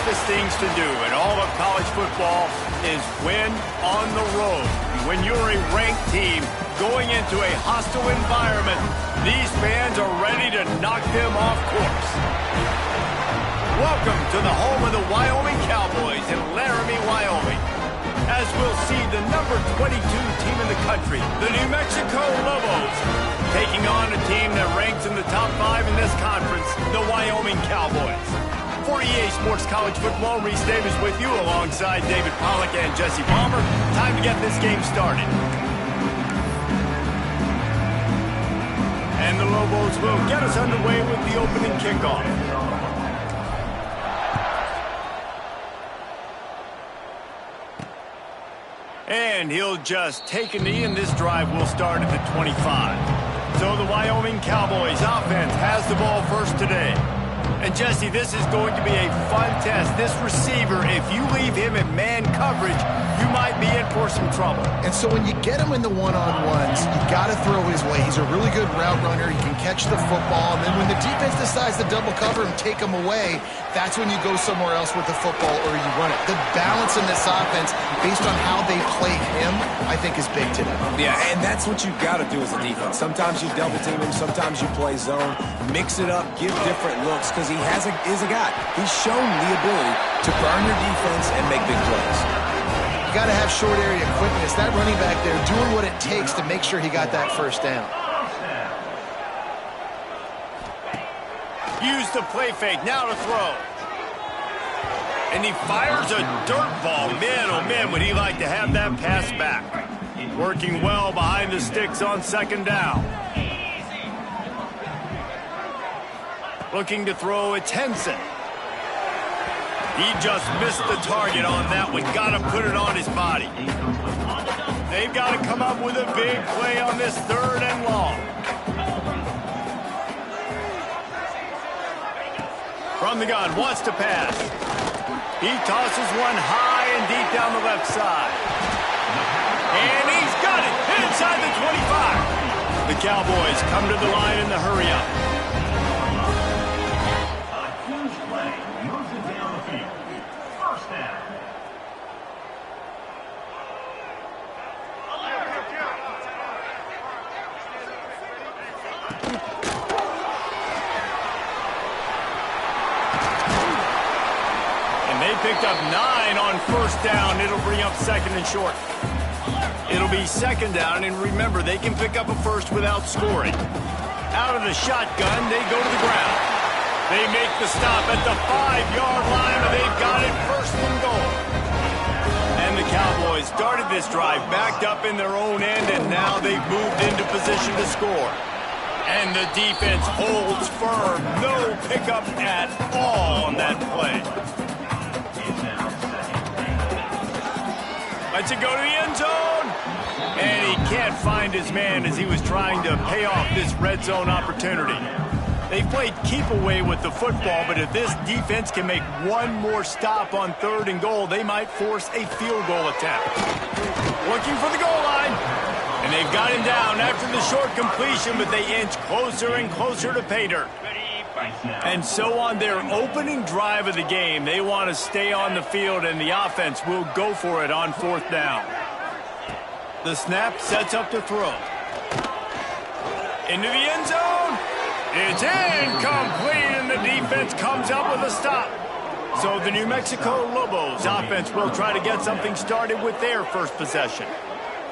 toughest things to do in all of college football is win on the road. When you're a ranked team going into a hostile environment, these fans are ready to knock them off course. Welcome to the home of the Wyoming Cowboys in Laramie, Wyoming. As we'll see the number 22 team in the country, the New Mexico Lobos, taking on a team that ranks in the top 5 in this conference, the Wyoming Cowboys. For EA Sports College Football, Reese Davis with you alongside David Pollack and Jesse Palmer. Time to get this game started. And the Lobos will get us underway with the opening kickoff. And he'll just take a knee, and this drive will start at the 25. So the Wyoming Cowboys offense has the ball first today. And Jesse, this is going to be a fun test. This receiver, if you leave him in man coverage, you might be in for some trouble. And so when you get him in the one-on-ones, you got to throw his way. He's a really good route runner. He can catch the football. And then when the defense decides to double cover and take him away, that's when you go somewhere else with the football or you run it. The balance in this offense, based on how they play him, I think is big today. Yeah, and that's what you've got to do as a defense. Sometimes you double team him, sometimes you play zone. Mix it up, give different looks, because he is a guy. He's shown the ability to burn your defense and make big plays. You got to have short area quickness. That running back there doing what it takes to make sure he got that first down. Use the play fake, now to throw. And he fires a dirt ball. Man, oh man, would he like to have that pass back. Working well behind the sticks on second down. Looking to throw, it's Henson. He just missed the target on that one. Got to put it on his body. They've got to come up with a big play on this 3rd and long. From the gun, wants to pass. He tosses one high and deep down the left side. And he's got it inside the 25. The Cowboys come to the line in the hurry-up. Picked up 9 on first down. It'll bring up 2nd and short. It'll be 2nd down, and remember, they can pick up a first without scoring. Out of the shotgun, they go to the ground. They make the stop at the 5-yard line, and they've got it 1st and goal. And the Cowboys started this drive backed up in their own end, and now they've moved into position to score. And the defense holds firm. No pickup at all on that play. Lets it go to the end zone. And he can't find his man as he was trying to pay off this red zone opportunity. They've played keep away with the football, but if this defense can make one more stop on 3rd and goal, they might force a field goal attempt. Looking for the goal line. And they've got him down after the short completion, but they inch closer and closer to pay dirt. And so on their opening drive of the game, they want to stay on the field, and the offense will go for it on 4th down. The snap sets up to throw. Into the end zone. It's incomplete, and the defense comes up with a stop. So the New Mexico Lobos offense will try to get something started with their first possession.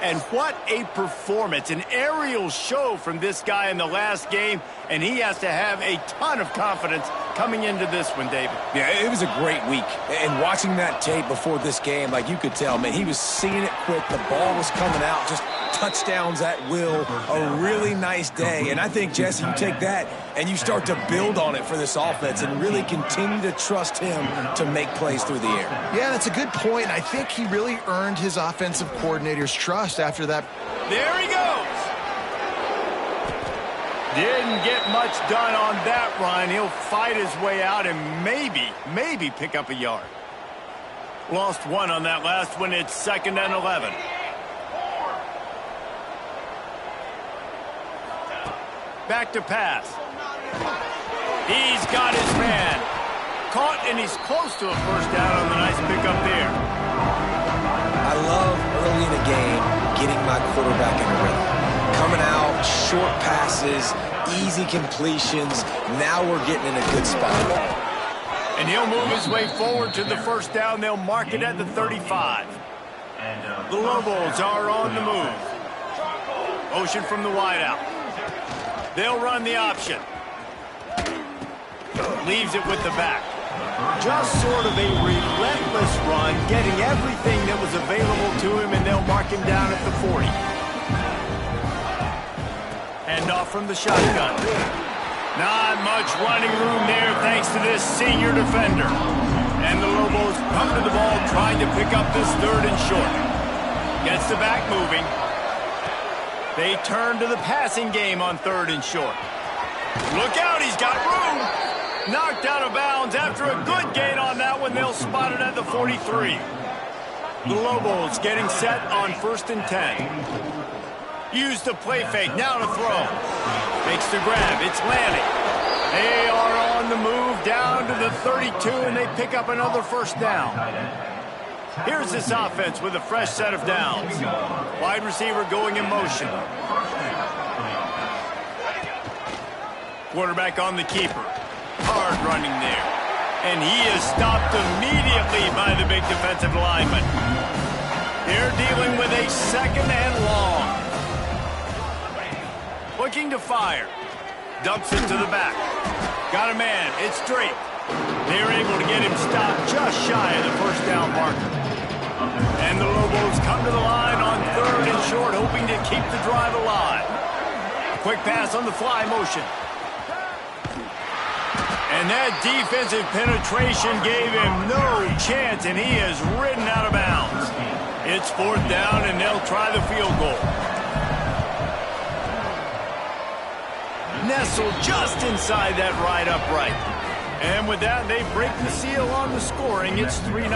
And what a performance, an aerial show from this guy in the last game, and he has to have a ton of confidence coming into this one, David. Yeah, it was a great week. And watching that tape before this game, like you could tell, man, he was seeing it quick. The ball was coming out, just touchdowns at will. A really nice day. And I think, Jesse, you take that and you start to build on it for this offense and really continue to trust him to make plays through the air. Yeah, that's a good point. I think he really earned his offensive coordinator's trust after that. There he goes. Didn't get much done on that run. He'll fight his way out and maybe pick up a yard. Lost 1 on that last one. It's 2nd and 11. Back to pass. He's got his man. caught, and he's close to a first down on the nice pickup there. I love early in a game getting my quarterback in a rhythm. Coming out, short passes, easy completions. Now we're getting in a good spot. And he'll move his way forward to the first down. They'll mark it at the 35. The Lobos are on the move. Motion from the wideout. They'll run the option. Leaves it with the back. Just sort of a relentless run, getting everything that was available to him, and they'll mark him down at the 40. Hand off from the shotgun. Not much running room there thanks to this senior defender. And the Lobos come to the ball trying to pick up this third and short. Gets the back moving. They turn to the passing game on third and short. Look out, he's got room. Knocked out of bounds after a good gain on that one. They'll spot it at the 43. The Lobos getting set on 1st and 10. Use the play fake, now to throw. Makes the grab, it's landing. They are on the move down to the 32, and they pick up another first down. Here's this offense with a fresh set of downs. Wide receiver going in motion. Quarterback on the keeper. Hard running there. And he is stopped immediately by the big defensive lineman. They're dealing with a second and long. Looking to fire. Dumps it to the back. Got a man. It's straight. They're able to get him stopped just shy of the first down marker. And the Lobos come to the line on third and short, hoping to keep the drive alive. Quick pass on the fly motion. And that defensive penetration gave him no chance, and he is ridden out of bounds. It's 4th down, and they'll try the field goal. Nestled just inside that right upright. And with that, they break the seal on the scoring. It's 3-0.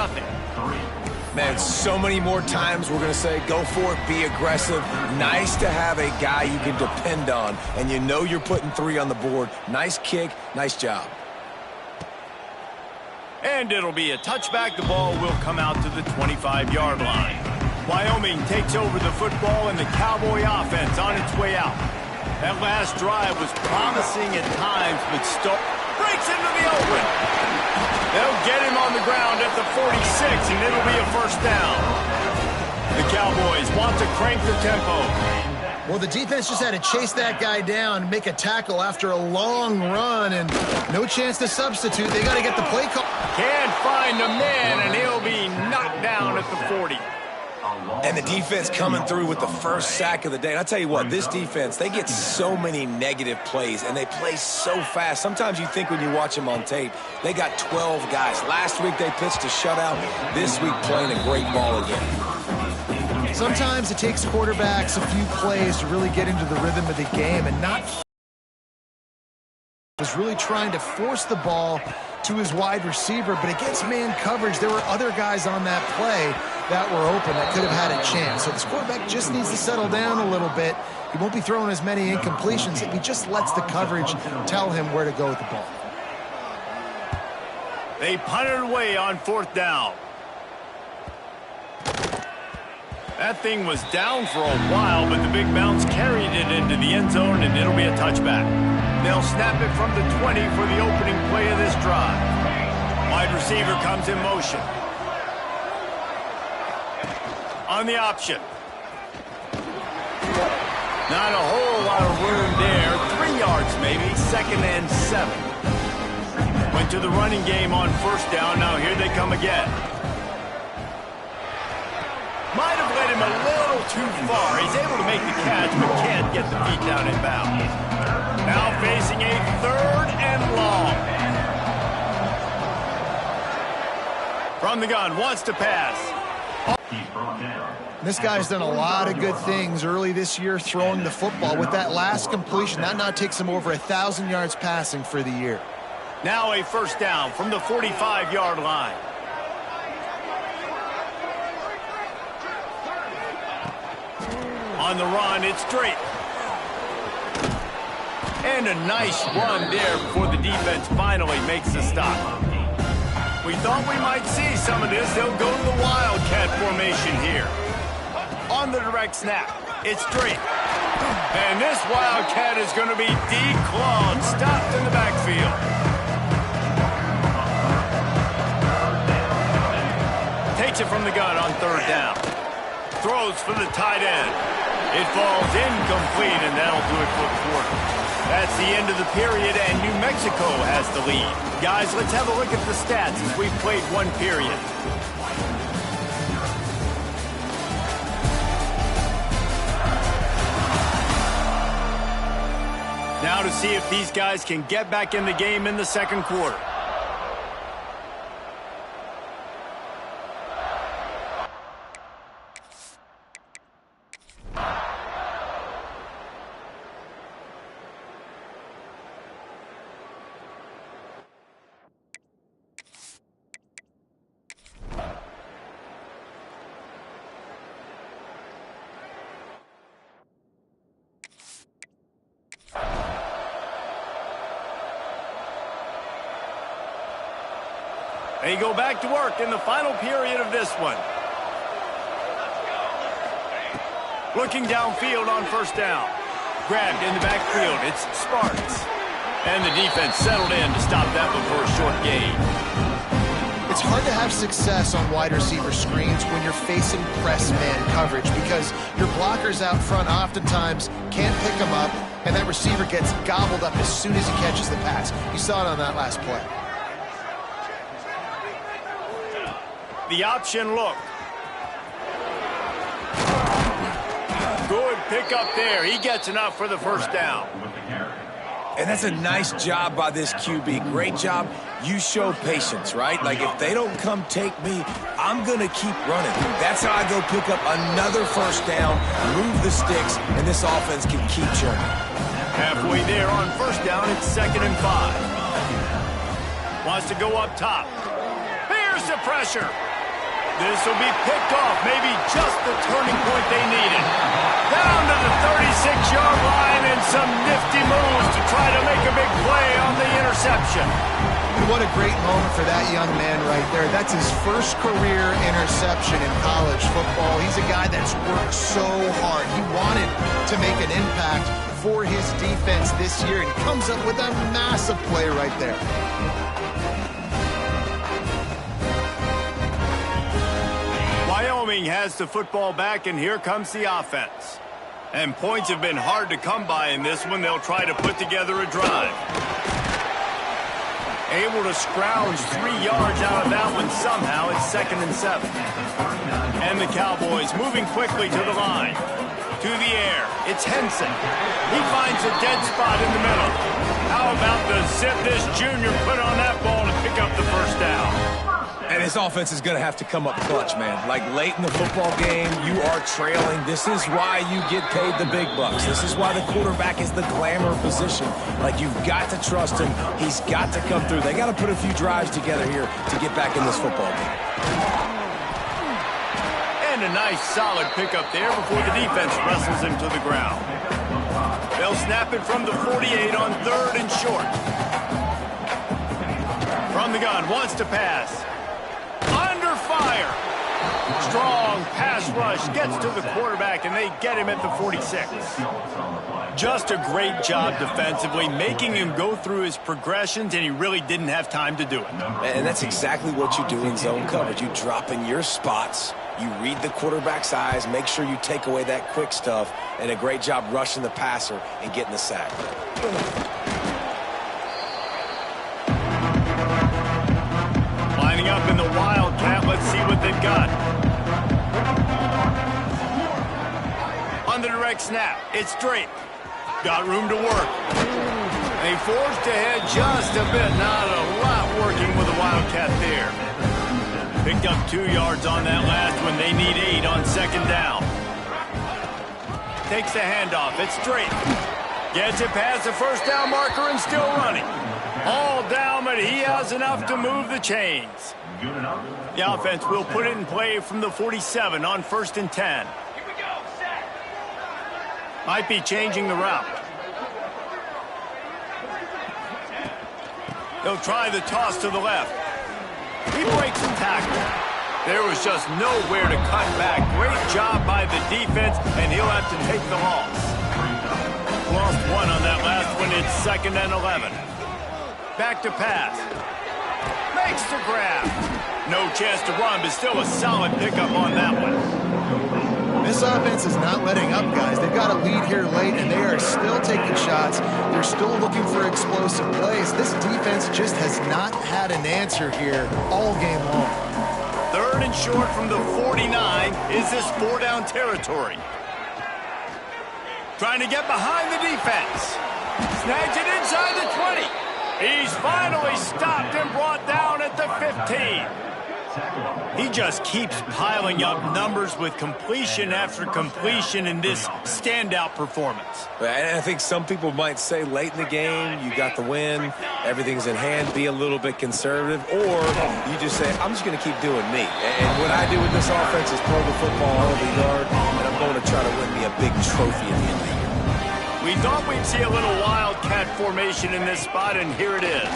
Man, so many more times we're going to say, go for it, be aggressive. Nice to have a guy you can depend on, and you know you're putting 3 on the board. Nice kick, nice job. And it'll be a touchback. The ball will come out to the 25-yard line. Wyoming takes over the football, and the Cowboy offense on its way out. That last drive was promising at times, but still breaks into the open. They'll get him on the ground at the 46, and it'll be a first down. The Cowboys want to crank the tempo. Well, the defense just had to chase that guy down, make a tackle after a long run, and no chance to substitute. They got to get the play call. Can't find a man, and he'll be knocked down at the 40. And the defense coming through with the first sack of the day. And I'll tell you what, this defense, they get so many negative plays, and they play so fast. Sometimes you think when you watch them on tape, they got 12 guys. Last week they pitched a shutout. This week playing a great ball again. Sometimes it takes quarterbacks a few plays to really get into the rhythm of the game, and not was really trying to force the ball to his wide receiver, but against man coverage, there were other guys on that play that were open that could have had a chance. So this quarterback just needs to settle down a little bit. He won't be throwing as many incompletions if he just lets the coverage tell him where to go with the ball. They punt it away on 4th down. That thing was down for a while, but the big bounce carried it into the end zone, and it'll be a touchback. They'll snap it from the 20 for the opening play of this drive. Wide receiver comes in motion. On the option. Not a whole lot of room there. 3 yards maybe, 2nd and 7. Went to the running game on 1st down. Now here they come again. Might have led him a little too far. He's able to make the catch, but can't get the feet down in bounds. Now facing a 3rd and long. From the gun, wants to pass. This guy's done a lot of good things early this year throwing the football. With that last completion, that now takes him over 1,000 yards passing for the year. Now a first down from the 45-yard line. On the run, it's straight. And a nice run there before the defense finally makes the stop. We thought we might see some of this. They'll go to the Wildcat formation here. On the direct snap, it's straight. And this Wildcat is going to be declawed, stopped in the backfield. Takes it from the gun on third down. Throws for the tight end. It falls incomplete, and that'll do it for the quarter. That's the end of the period, and New Mexico has the lead. Guys, let's have a look at the stats as we've played one period. Now to see if these guys can get back in the game in the second quarter. They go back to work in the final period of this one. Looking downfield on first down. Grabbed in the backfield. It's Sparks. And the defense settled in to stop that before a short gain. It's hard to have success on wide receiver screens when you're facing press man coverage because your blockers out front oftentimes can't pick them up, and that receiver gets gobbled up as soon as he catches the pass. You saw it on that last play. The option look. Good pickup there. He gets enough for the first down. And that's a nice job by this QB. Great job. You show patience, right? Like, if they don't come take me, I'm going to keep running. That's how I go pick up another first down, move the sticks, and this offense can keep churning. Halfway there on first down, it's 2nd and 5. Wants to go up top. Here's the pressure. This will be picked off, maybe just the turning point they needed. Down to the 36-yard line and some nifty moves to try to make a big play on the interception. What a great moment for that young man right there. That's his first career interception in college football. He's a guy that's worked so hard. He wanted to make an impact for his defense this year, and he comes up with a massive play right there. Wyoming has the football back, and here comes the offense. And points have been hard to come by in this one. They'll try to put together a drive. Able to scrounge 3 yards out of that one somehow. It's 2nd and 7. And the Cowboys moving quickly to the line. To the air. It's Henson. He finds a dead spot in the middle. How about the zip this junior put on that ball to pick up the first down? And his offense is going to have to come up clutch, man. Like, late in the football game, you are trailing. This is why you get paid the big bucks. This is why the quarterback is the glamour position. Like, you've got to trust him. He's got to come through. They got to put a few drives together here to get back in this football game. And a nice, solid pickup there before the defense wrestles him to the ground. They'll snap it from the 48 on 3rd and short. From the gun, wants to pass. Under fire. Strong pass rush gets to the quarterback, and they get him at the 46. Just a great job defensively, making him go through his progressions, and he really didn't have time to do it. And that's exactly what you do in zone coverage. You drop in your spots, you read the quarterback's eyes, make sure you take away that quick stuff, and a great job rushing the passer and getting the sack. Lining up in the Wildcat, let's see what they've got. On the direct snap, it's Drake. Got room to work. They forced ahead just a bit, not a lot working with the Wildcat there. Picked up 2 yards on that last one. They need 8 on 2nd down. Takes the handoff, it's Drake. Gets it past the first down marker and still running. All down, but he has enough to move the chains. The offense will put it in play from the 47 on 1st and 10. Might be changing the route. They'll try the toss to the left. He breaks the tackle. There was just nowhere to cut back. Great job by the defense, and he'll have to take the loss. Lost one on that last one. It's 2nd and 11. Back to pass. Makes the grab. No chance to run, but still a solid pickup on that one. This offense is not letting up, guys. They've got a lead here late, and they are still taking shots. They're still looking for explosive plays. This defense just has not had an answer here all game long. 3rd and short from the 49. Is this 4-down territory? Trying to get behind the defense. Snags it inside the 20. He's finally stopped and brought down at the 15. He just keeps piling up numbers with completion after completion in this standout performance. And I think some people might say late in the game, you got the win, everything's in hand, be a little bit conservative, or you just say, I'm just going to keep doing me. And what I do with this offense is throw the football all over the yard, and I'm going to try to win me a big trophy at the end of the year. We thought we'd see a little wildcat formation in this spot, and here it is.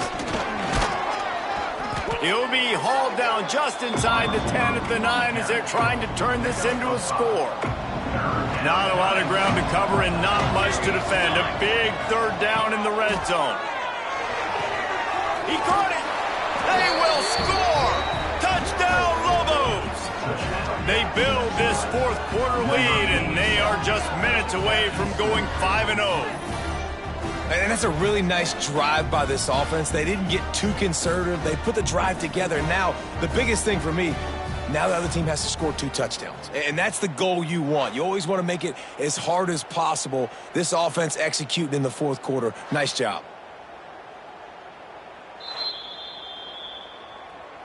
He'll be hauled down just inside the 10 at the 9 as they're trying to turn this into a score. Not a lot of ground to cover and not much to defend. A big 3rd down in the red zone. He caught it. They will score. Touchdown, Lobos. They build this 4th quarter lead, and they are just minutes away from going 5-0. And that's a really nice drive by this offense. They didn't get too conservative. They put the drive together. Now, the biggest thing for me, now the other team has to score 2 touchdowns. And that's the goal you want. You always want to make it as hard as possible. This offense executing in the 4th quarter. Nice job.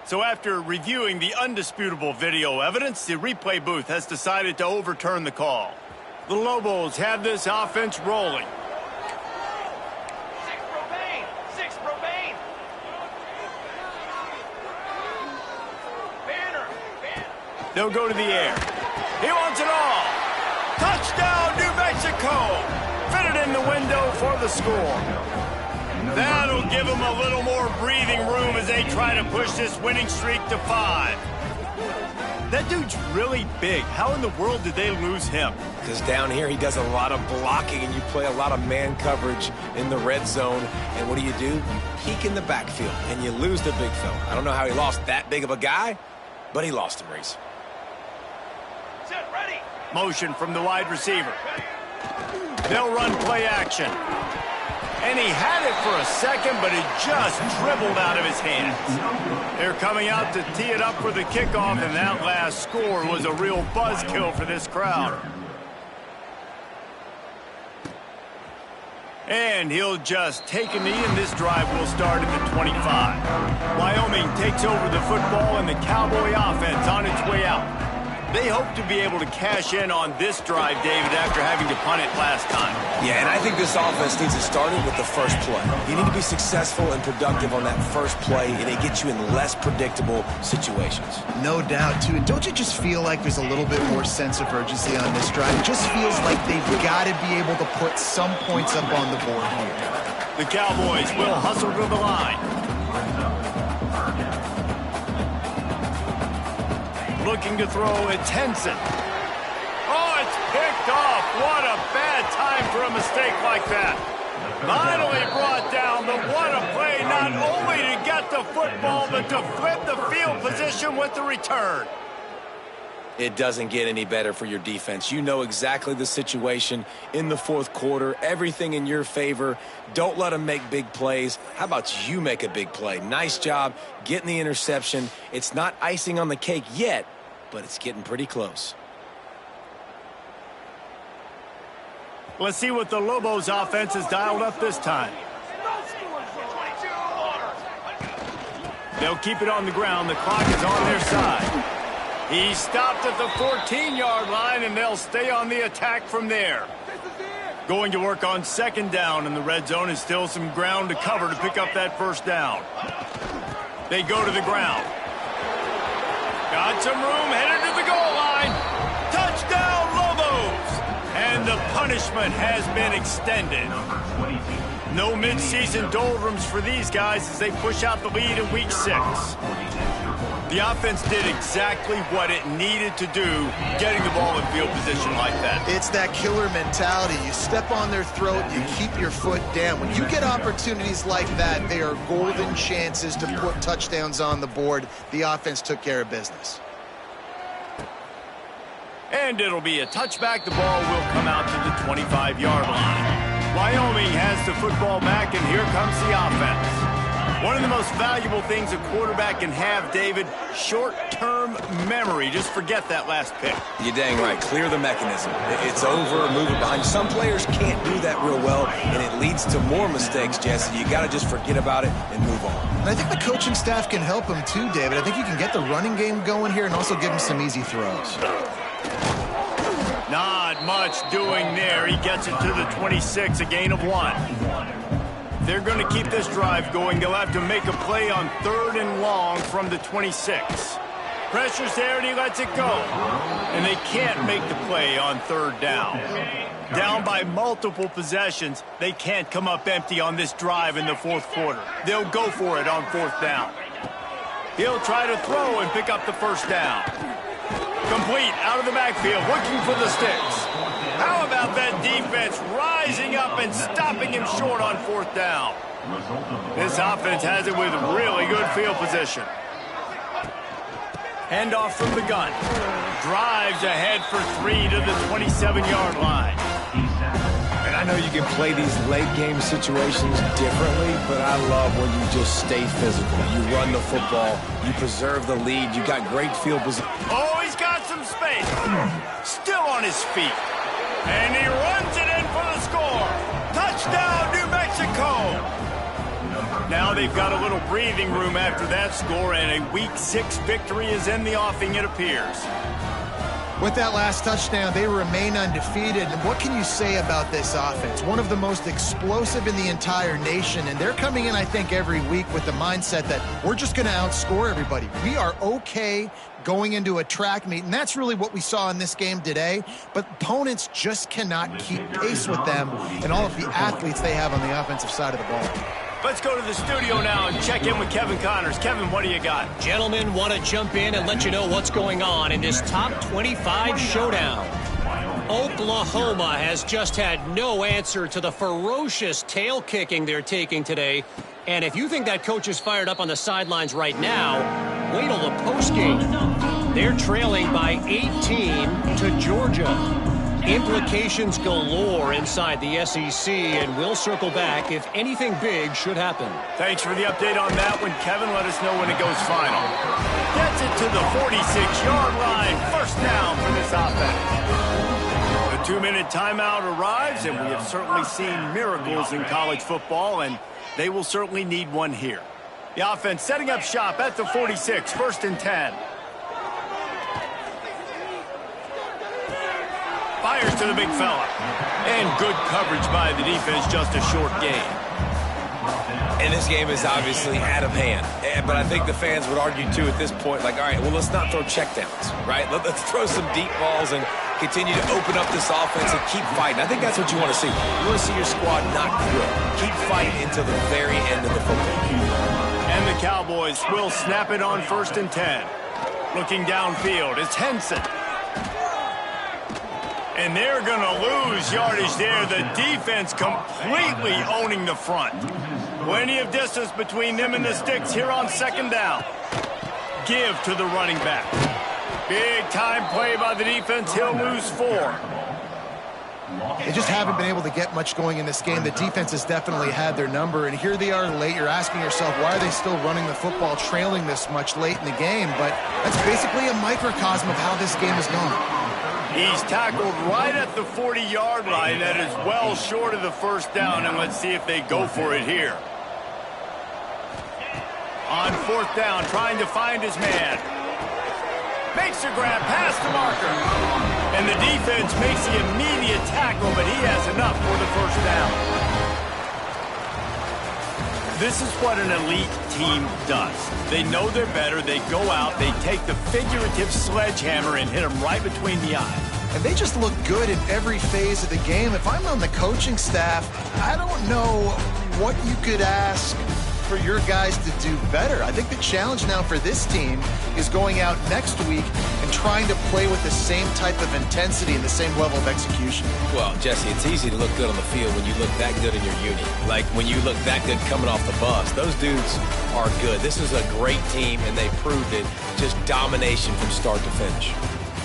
So after reviewing the undisputable video evidence, the replay booth has decided to overturn the call. The Lobos have this offense rolling. They'll go to the air. He wants it all. Touchdown, New Mexico. Fitted in the window for the score. That'll give them a little more breathing room as they try to push this winning streak to 5. That dude's really big. How in the world did they lose him? Because down here he does a lot of blocking, and you play a lot of man coverage in the red zone. And what do? You peek in the backfield, and you lose the big fella. I don't know how he lost that big of a guy, but he lost him, Reese. Motion from the wide receiver. They'll run play action. And he had it for a second, but it just dribbled out of his hands. They're coming out to tee it up for the kickoff, and that last score was a real buzzkill for this crowd. And he'll just take a knee, and this drive will start at the 25. Wyoming takes over the football, and the Cowboy offense on its way out. They hope to be able to cash in on this drive, David, after having to punt it last time. Yeah, and I think this offense needs to start it with the first play. You need to be successful and productive on that first play, and it gets you in less predictable situations. No doubt, too. And don't you just feel like there's a little bit more sense of urgency on this drive? It just feels like they've got to be able to put some points up on the board here. The Cowboys will hustle to the line. Looking to throw, it's Henson. Oh, it's picked off. What a bad time for a mistake like that. Finally brought down, but what a play, not only to get the football, but to flip the field position with the return. It doesn't get any better for your defense. You know exactly the situation in the 4th quarter, everything in your favor. Don't let them make big plays. How about you make a big play? Nice job getting the interception. It's not icing on the cake yet, but it's getting pretty close. Let's see what the Lobos offense has dialed up this time. They'll keep it on the ground. The clock is on their side. He stopped at the 14-yard line, and they'll stay on the attack from there. Going to work on 2nd down, and the red zone is still some ground to cover to pick up that first down. They go to the ground. Got some room, headed to the goal line. Touchdown, Lobos! And the punishment has been extended. No midseason doldrums for these guys as they push out the lead in Week 6. The offense did exactly what it needed to do, getting the ball in field position like that. It's that killer mentality. You step on their throat, you keep your foot down. When you get opportunities like that, they are golden chances to put touchdowns on the board. The offense took care of business. And it'll be a touchback. The ball will come out to the 25-yard line. Wyoming has the football back, and here comes the offense. One of the most valuable things a quarterback can have, David, short-term memory. Just forget that last pick. You're dang right. Clear the mechanism. It's over, move it behind. Some players can't do that real well, and it leads to more mistakes, Jesse. You got to just forget about it and move on. And I think the coaching staff can help him too, David. I think you can get the running game going here and also give him some easy throws. Not much doing there. He gets it to the 26, a gain of 1. They're going to keep this drive going. They'll have to make a play on 3rd and long from the 26. Pressure's there, and he lets it go. And they can't make the play on 3rd down. Down by multiple possessions, they can't come up empty on this drive in the 4th quarter. They'll go for it on 4th down. He'll try to throw and pick up the 1st down. Complete out of the backfield, looking for the sticks. How about that defense rising up and stopping him short on 4th down? This offense has it with really good field position. Handoff from the gun. Drives ahead for 3 to the 27-yard line. And I know you can play these late game situations differently, but I love when you just stay physical. You run the football, you preserve the lead, you got great field position. Oh, he's got some space. Still on his feet. And he runs it in for the score. Touchdown, New Mexico. Now they've got a little breathing room after that score, and a Week 6 victory is in the offing, it appears. With that last touchdown, they remain undefeated. And what can you say about this offense? One of the most explosive in the entire nation, and they're coming in, I think, every week with the mindset that we're just going to outscore everybody. We are okay going into a track meet, and that's really what we saw in this game today. But opponents just cannot keep pace with them and all of the athletes they have on the offensive side of the ball. Let's go to the studio now and check in with Kevin Connors. Kevin, what do you got? Gentlemen, want to jump in and let you know what's going on in this top 25 showdown. Oklahoma has just had no answer to the ferocious tail kicking they're taking today. And if you think that coach is fired up on the sidelines right now, wait till the postgame. They're trailing by 18 to Georgia. Implications galore inside the SEC, and we'll circle back if anything big should happen. Thanks for the update on that one, Kevin. Let us know when it goes final. Gets it to the 46-yard line. 1st down for this offense. The 2-minute timeout arrives, and we have certainly seen miracles in college football, and they will certainly need one here. The offense setting up shop at the 46, 1st and 10. Fires to the big fella. And good coverage by the defense, just a short gain. And this game is obviously out of hand. But I think the fans would argue, too, at this point, like, all right, well, let's not throw checkdowns, right? Let's throw some deep balls and continue to open up this offense and keep fighting. I think that's what you want to see. You want to see your squad not quit. Keep fighting until the very end of the football game. And the Cowboys will snap it on 1st and 10. Looking downfield, it's Henson. And they're going to lose yardage there. The defense completely owning the front. Plenty of distance between them and the sticks here on 2nd down. Give to the running back. Big time play by the defense. He'll lose 4. They just haven't been able to get much going in this game. The defense has definitely had their number, and here they are late. You're asking yourself, why are they still running the football, trailing this much late in the game? But that's basically a microcosm of how this game has gone. He's tackled right at the 40-yard line. That is well short of the 1st down, and let's see if they go for it here. On 4th down, trying to find his man. Makes a grab past the marker. And the defense makes the immediate tackle, but he has enough for the 1st down. This is what an elite team does. They know they're better. They go out. They take the figurative sledgehammer and hit them right between the eyes. And they just look good in every phase of the game. If I'm on the coaching staff, I don't know what you could ask for your guys to do better. I think the challenge now for this team is going out next week and trying to play with the same type of intensity and the same level of execution. Well, Jesse, it's easy to look good on the field when you look that good in your uni. Like when you look that good coming off the bus. Those dudes are good. This is a great team, and they proved it. Just domination from start to finish.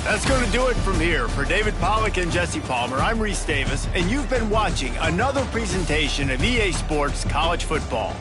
That's going to do it from here. For David Pollack and Jesse Palmer, I'm Reese Davis, and you've been watching another presentation of EA Sports College Football.